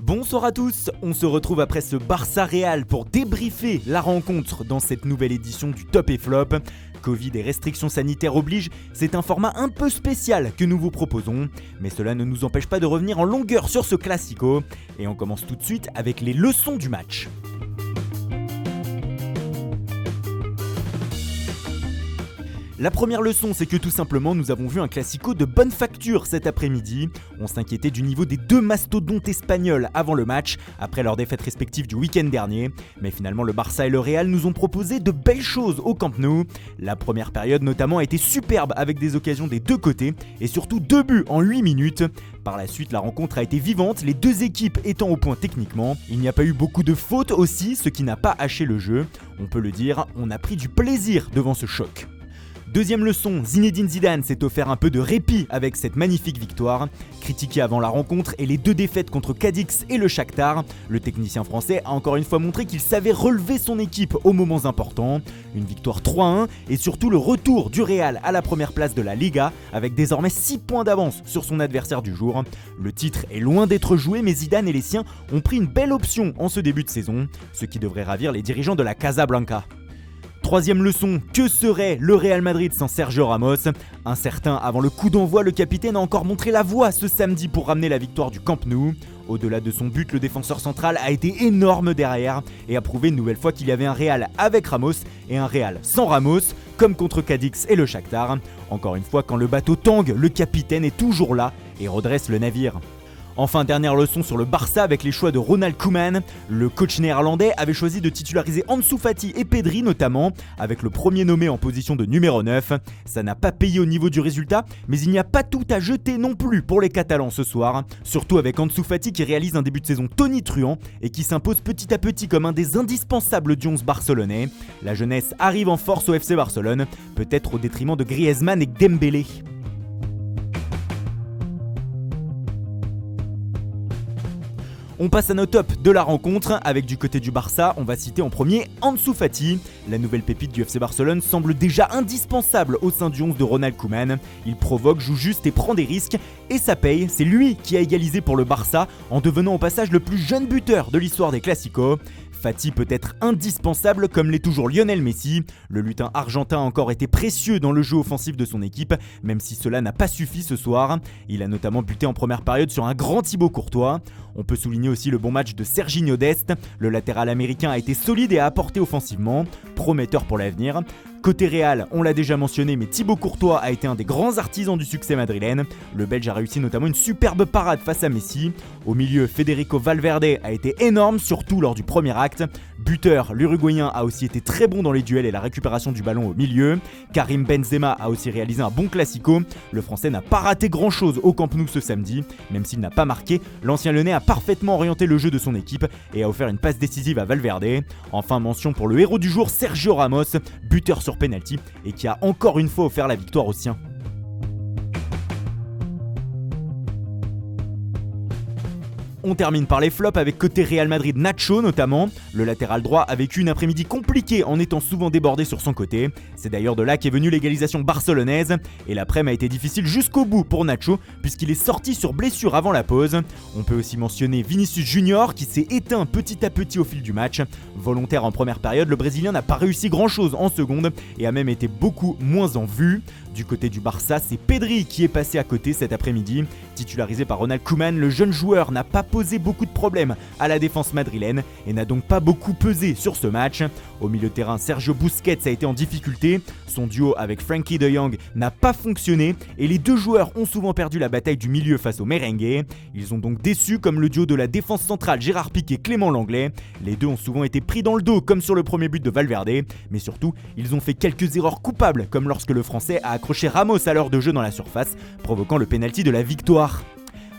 Bonsoir à tous, on se retrouve après ce Barça Real pour débriefer la rencontre dans cette nouvelle édition du Top et Flop. Covid et restrictions sanitaires obligent, c'est un format un peu spécial que nous vous proposons, mais cela ne nous empêche pas de revenir en longueur sur ce classico. Et on commence tout de suite avec les leçons du match. La première leçon, c'est que tout simplement nous avons vu un classico de bonne facture cet après-midi. On s'inquiétait du niveau des deux mastodontes espagnols avant le match, après leurs défaites respectives du week-end dernier. Mais finalement, le Barça et le Real nous ont proposé de belles choses au Camp Nou. La première période notamment a été superbe avec des occasions des deux côtés et surtout 2 buts en 8 minutes. Par la suite, la rencontre a été vivante, les deux équipes étant au point techniquement. Il n'y a pas eu beaucoup de fautes aussi, ce qui n'a pas haché le jeu. On peut le dire, on a pris du plaisir devant ce choc. Deuxième leçon, Zinedine Zidane s'est offert un peu de répit avec cette magnifique victoire. Critiqué avant la rencontre et les deux défaites contre Cadix et le Shakhtar, le technicien français a encore une fois montré qu'il savait relever son équipe aux moments importants. Une victoire 3-1 et surtout le retour du Real à la première place de la Liga avec désormais 6 points d'avance sur son adversaire du jour. Le titre est loin d'être joué, mais Zidane et les siens ont pris une belle option en ce début de saison, ce qui devrait ravir les dirigeants de la Casablanca. Troisième leçon, que serait le Real Madrid sans Sergio Ramos ? Incertain avant le coup d'envoi, le capitaine a encore montré la voie ce samedi pour ramener la victoire du Camp Nou. Au-delà de son but, le défenseur central a été énorme derrière et a prouvé une nouvelle fois qu'il y avait un Real avec Ramos et un Real sans Ramos, comme contre Cadix et le Shakhtar. Encore une fois, quand le bateau tangue, le capitaine est toujours là et redresse le navire. Enfin, dernière leçon sur le Barça avec les choix de Ronald Koeman. Le coach néerlandais avait choisi de titulariser Ansu Fati et Pedri notamment, avec le premier nommé en position de numéro 9. Ça n'a pas payé au niveau du résultat, mais il n'y a pas tout à jeter non plus pour les Catalans ce soir. Surtout avec Ansu Fati qui réalise un début de saison tonitruant et qui s'impose petit à petit comme un des indispensables du 11 barcelonais. La jeunesse arrive en force au FC Barcelone, peut-être au détriment de Griezmann et Dembélé. On passe à nos tops de la rencontre. Avec du côté du Barça, on va citer en premier Ansu Fati. La nouvelle pépite du FC Barcelone semble déjà indispensable au sein du 11 de Ronald Koeman. Il provoque, joue juste et prend des risques. Et ça paye, c'est lui qui a égalisé pour le Barça en devenant au passage le plus jeune buteur de l'histoire des Classicos. Fati peut être indispensable comme l'est toujours Lionel Messi. Le lutin argentin a encore été précieux dans le jeu offensif de son équipe, même si cela n'a pas suffi ce soir. Il a notamment buté en première période sur un grand Thibaut Courtois. On peut souligner aussi le bon match de Serginho Dest. Le latéral américain a été solide et a apporté offensivement, prometteur pour l'avenir. Côté Real, on l'a déjà mentionné, mais Thibaut Courtois a été un des grands artisans du succès madrilène. Le Belge a réussi notamment une superbe parade face à Messi. Au milieu, Federico Valverde a été énorme, surtout lors du premier acte. Buteur, l'Uruguayen a aussi été très bon dans les duels et la récupération du ballon au milieu. Karim Benzema a aussi réalisé un bon classico. Le Français n'a pas raté grand chose au Camp Nou ce samedi. Même s'il n'a pas marqué, l'ancien Lyonnais a parfaitement orienté le jeu de son équipe et a offert une passe décisive à Valverde. Enfin, mention pour le héros du jour, Sergio Ramos, buteur sur penalty et qui a encore une fois offert la victoire aux siens. On termine par les flops avec côté Real Madrid Nacho notamment. Le latéral droit a vécu une après-midi compliquée en étant souvent débordé sur son côté. C'est d'ailleurs de là qu'est venue l'égalisation barcelonaise. Et l'après-midi a été difficile jusqu'au bout pour Nacho puisqu'il est sorti sur blessure avant la pause. On peut aussi mentionner Vinicius Junior qui s'est éteint petit à petit au fil du match. Volontaire en première période, le Brésilien n'a pas réussi grand-chose en seconde et a même été beaucoup moins en vue. Du côté du Barça, c'est Pedri qui est passé à côté cet après-midi. Titularisé par Ronald Koeman, le jeune joueur n'a pas posé beaucoup de problèmes à la défense madrilène et n'a donc pas beaucoup pesé sur ce match. Au milieu de terrain, Sergio Busquets a été en difficulté. Son duo avec Frenkie de Jong n'a pas fonctionné et les deux joueurs ont souvent perdu la bataille du milieu face aux merengues. Ils ont donc déçu comme le duo de la défense centrale Gérard Piqué et Clément Lenglet. Les deux ont souvent été pris dans le dos comme sur le premier but de Valverde, mais surtout, ils ont fait quelques erreurs coupables comme lorsque le Français a accroché Ramos à l'heure de jeu dans la surface, provoquant le pénalty de la victoire.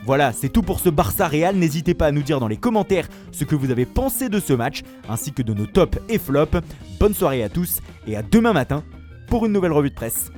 Voilà, c'est tout pour ce Barça Real. N'hésitez pas à nous dire dans les commentaires ce que vous avez pensé de ce match, ainsi que de nos tops et flops. Bonne soirée à tous et à demain matin pour une nouvelle revue de presse.